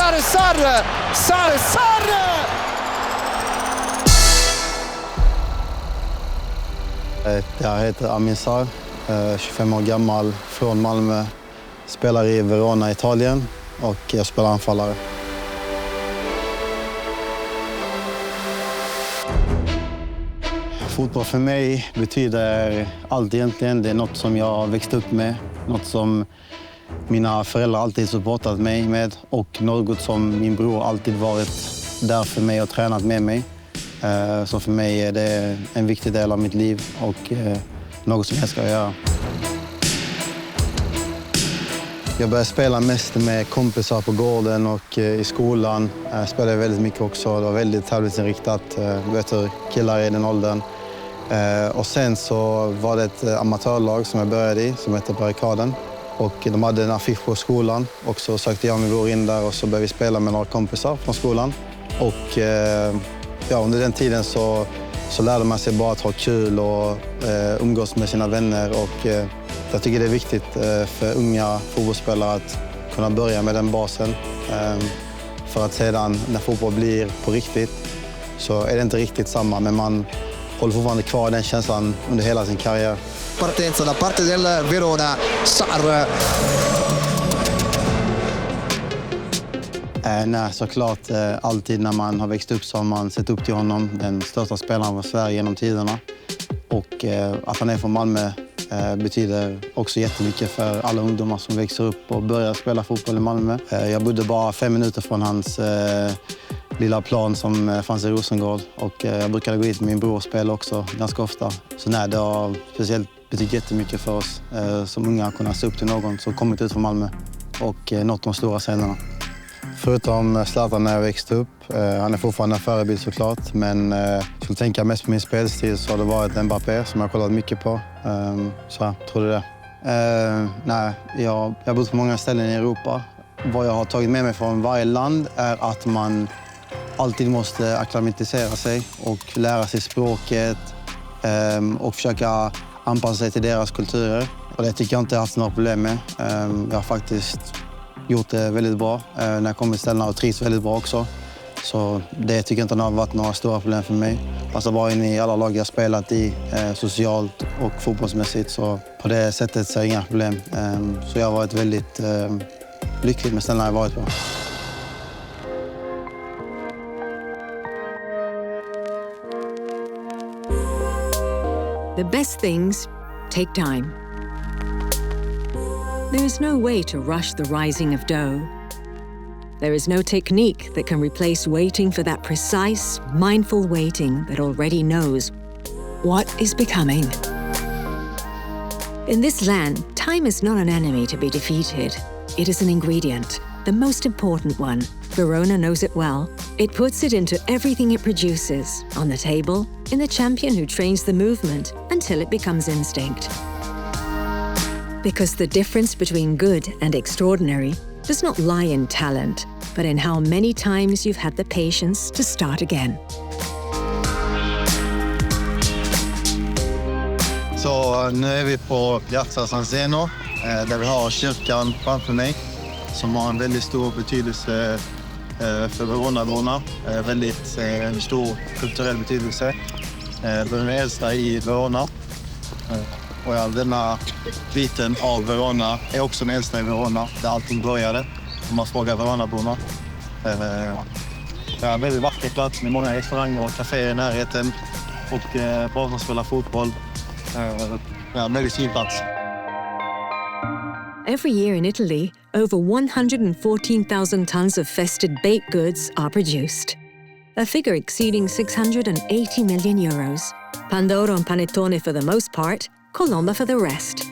Sarr! Jag heter Amin Sarr, 25 år gammal, från Malmö. Spelar i Verona, Italien, och jag spelar anfallare. Fotboll för mig betyder allt egentligen. Det är något som jag har växt upp med, något som mina föräldrar alltid supportat mig med och något som min bror alltid varit där för mig och tränat med mig. Så för mig är det en viktig del av mitt liv och något som jag ska göra. Jag började spela mest med kompisar på gården och i skolan. Jag spelade väldigt mycket också. Det var väldigt tävlingsinriktat. Vet du, killar i den åldern. Och sen så var det ett amatörlag som jag började i som hette Barrikaden. Och de hade en affisch på skolan och så sökte jag och min bror in där och så började vi spela med några kompisar från skolan. Och under den tiden så lärde man sig bara att ha kul och umgås med sina vänner. Och jag tycker det är viktigt för unga fotbollsspelare att kunna börja med den basen. För att sedan när fotboll blir på riktigt så är det inte riktigt samma, men man håller fortfarande kvar den känslan under hela sin karriär. Partenza da parte del Verona, Sarr. Nej, såklart. Alltid när man har växt upp så har man sett upp till honom. Den största spelaren var Sverige genom tiderna. Och att han är från Malmö betyder också jättemycket för alla ungdomar som växer upp och börjar spela fotboll i Malmö. Jag bodde bara 5 minuter från hans lilla plan som fanns i Rosengård. Och jag brukade gå dit med min bror och spela också ganska ofta. Så nej, det har speciellt betyder jättemycket för oss som unga att kunna se upp till någon som kommit ut från Malmö och nått de stora scenerna. Förutom Zlatan när jag växte upp, han är fortfarande en förebild såklart, men jag skulle tänka mest på min spelstil så har det varit Mbappé som jag har kollat mycket på. Så jag tror det. Nej, jag har bott på många ställen i Europa. Vad jag har tagit med mig från varje land är att man alltid måste akklimatisera sig och lära sig språket och försöka anpassa sig till deras kulturer. Och det tycker jag inte jag har haft några problem med. Jag har faktiskt gjort det väldigt bra när jag kommer till ställena och trivs väldigt bra också. Så det tycker jag inte har varit några stora problem för mig. Alltså bara in i alla lag jag spelat i, socialt och fotbollsmässigt, så på det sättet så är det inga problem. Så jag har varit väldigt lycklig med ställena jag varit på. The best things take time. There is no way to rush the rising of dough. There is no technique that can replace waiting for that precise, mindful waiting that already knows what is becoming. In this land, time is not an enemy to be defeated. It is an ingredient, the most important one. Verona knows it well. It puts it into everything it produces, on the table, in the champion who trains the movement until it becomes instinct. Because the difference between good and extraordinary does not lie in talent, but in how many times you've had the patience to start again. Så nu är vi på Piazza San Zeno, där vi har kyrkan framför mig, som har en väldigt stor betydelse för Verona. Väldigt stor kulturell betydelse. Den äldsta i Verona. Och denna biten av Verona är också den äldsta i Verona, där allting började. Om man frågar Veronaborna. Det är en väldigt vacker plats med många restauranger och kaféer i närheten. Och barn som spelar fotboll. En väldigt fin plats. Every year in Italy, over 114,000 tons of festive baked goods are produced. A figure exceeding 680 million euros. Pandoro and panettone for the most part, Colomba for the rest.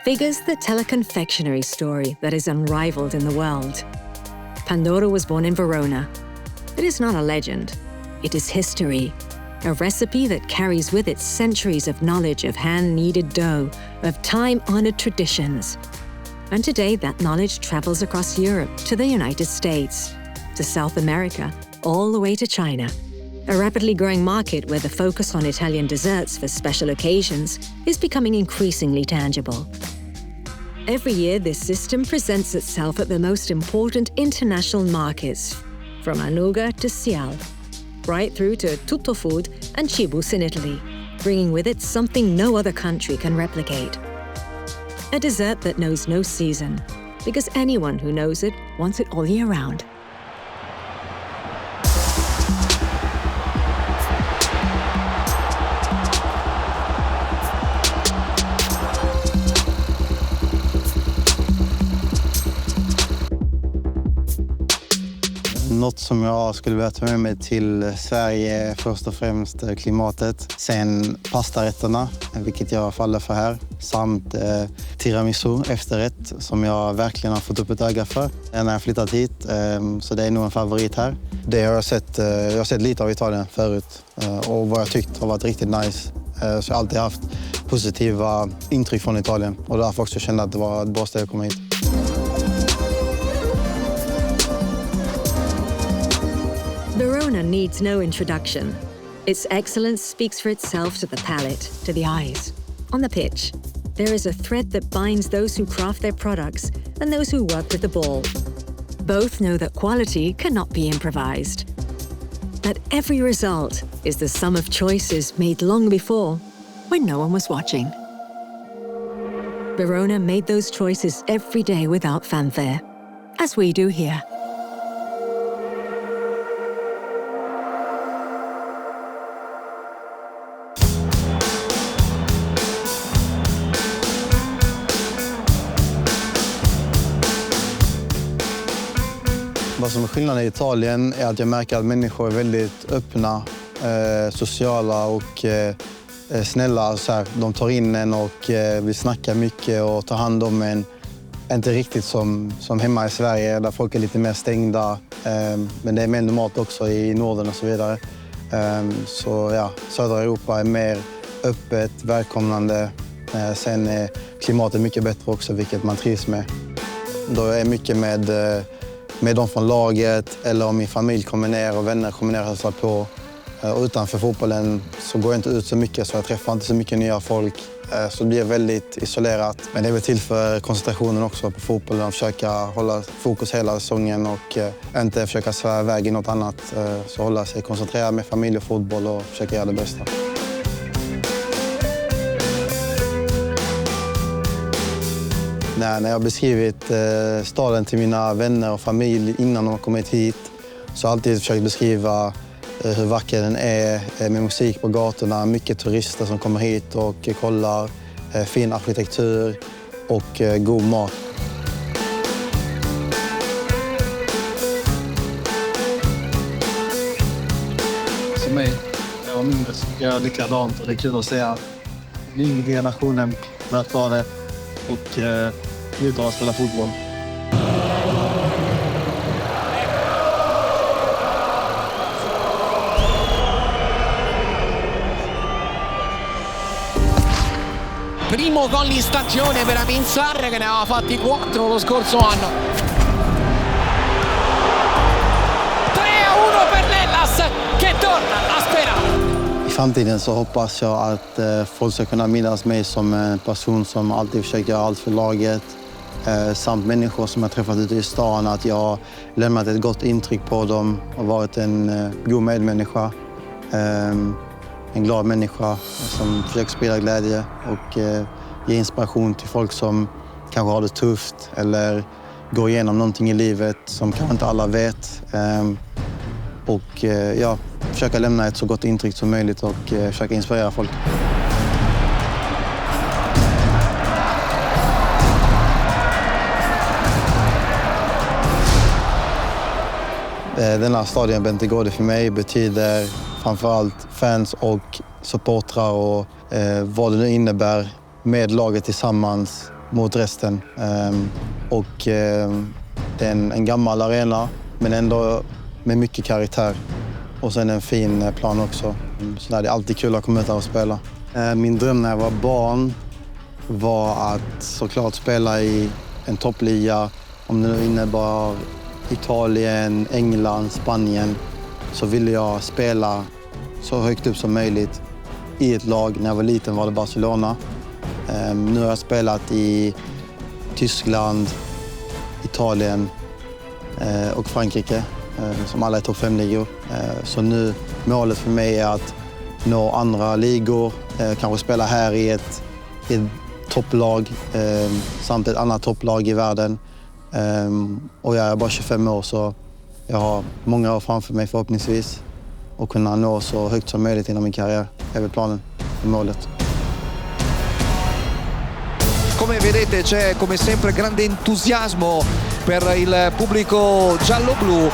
Figures that tell a confectionery story that is unrivaled in the world. Pandoro was born in Verona. It is not a legend. It is history. A recipe that carries with it centuries of knowledge of hand-kneaded dough, of time-honored traditions. And today that knowledge travels across Europe to the United States, to South America, all the way to China. A rapidly growing market where the focus on Italian desserts for special occasions is becoming increasingly tangible. Every year, this system presents itself at the most important international markets, from Anuga to Sial, right through to Tutto Food and Cibus in Italy, bringing with it something no other country can replicate. A dessert that knows no season, because anyone who knows it wants it all year round. Något som jag skulle vilja ta med mig till Sverige är först och främst klimatet. Sen pastarätterna, vilket jag faller för här. Samt tiramisu, efterrätt, som jag verkligen har fått upp ett öga för när jag flyttat hit. Så det är nog en favorit här. Det har jag sett lite av Italien förut. Och vad jag tyckt har varit riktigt nice. Så jag har alltid haft positiva intryck från Italien. Och därför också kände att det var ett bra ställe att komma hit. Verona needs no introduction. Its excellence speaks for itself to the palate, to the eyes. On the pitch, there is a thread that binds those who craft their products and those who work with the ball. Both know that quality cannot be improvised. That every result is the sum of choices made long before, when no one was watching. Verona made those choices every day without fanfare, as we do here. Vad som är skillnaden i Italien är att jag märker att människor är väldigt öppna, sociala och snälla. Så här, de tar in en och vill snacka mycket och ta hand om en. Inte riktigt som hemma i Sverige där folk är lite mer stängda. Men det är mer normalt också i Norden och så vidare. Så ja, södra Europa är mer öppet, välkomnande. Sen är klimatet mycket bättre också, vilket man trivs med. Då är mycket med dem från laget eller om min familj kommer ner och vänner kommer ner och hälsar på. Och utanför fotbollen så går jag inte ut så mycket så jag träffar inte så mycket nya folk. Så det blir väldigt isolerat. Men det är väl till för koncentrationen också på fotbollen. Försöka hålla fokus hela säsongen och inte försöka svära iväg i något annat. Så hålla sig koncentrerad med familj och fotboll och försöka göra det bästa. När jag har beskrivit staden till mina vänner och familj innan de har kommit hit så har jag alltid försökt beskriva hur vacker den är med musik på gatorna, mycket turister som kommer hit och kollar, fin arkitektur och god mat. För mig, jag var mindre så jag likadant och det är kul att se att yngre generationen börjar ta det och njuta av att spela fotboll. Primo gol in stagione per Amin Sarr che ne aveva fatti 4 lo scorso anno. 3-1 per l'Hellas che torna a sperare. I framtiden så hoppas jag att folk ska kunna minnas mig som en person som alltid försöker göra allt för laget. Samt människor som jag träffat ute i stan, att jag har lämnat ett gott intryck på dem och varit en god medmänniska. En glad människa som försöker sprida glädje och ge inspiration till folk som kanske har det tufft eller går igenom någonting i livet som kanske inte alla vet. Och ja, försöka lämna ett så gott intryck som möjligt och försöka inspirera folk. Den här stadion Bentegård för mig betyder framförallt fans och supportrar och vad det nu innebär med laget tillsammans mot resten. Och det är en gammal arena men ändå med mycket karaktär. Och sen en fin plan också. Så det är alltid kul att komma ut här och spela. Min dröm när jag var barn var att såklart spela i en toppliga. Om det nu innebar Italien, England, Spanien så ville jag spela så högt upp som möjligt i ett lag. När jag var liten var det Barcelona. Nu har jag spelat i Tyskland, Italien och Frankrike, som alla är topp 5-ligor. Så nu, målet för mig är att nå andra ligor, kanske spela här i ett topplag samt ett annat topplag i världen. Och jag är bara 25 år, så jag har många år framför mig förhoppningsvis. Och kunna nå så högt som möjligt inom min karriär är väl planen och målet. Come vedete c'è come sempre grande entusiasmo per il pubblico giallo-blu.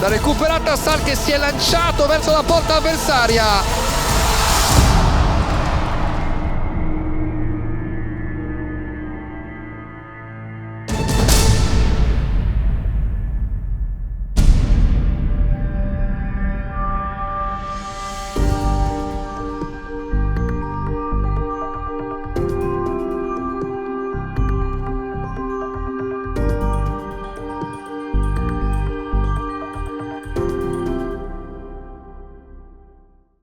La recuperata Sarr che si è lanciato verso la porta avversaria.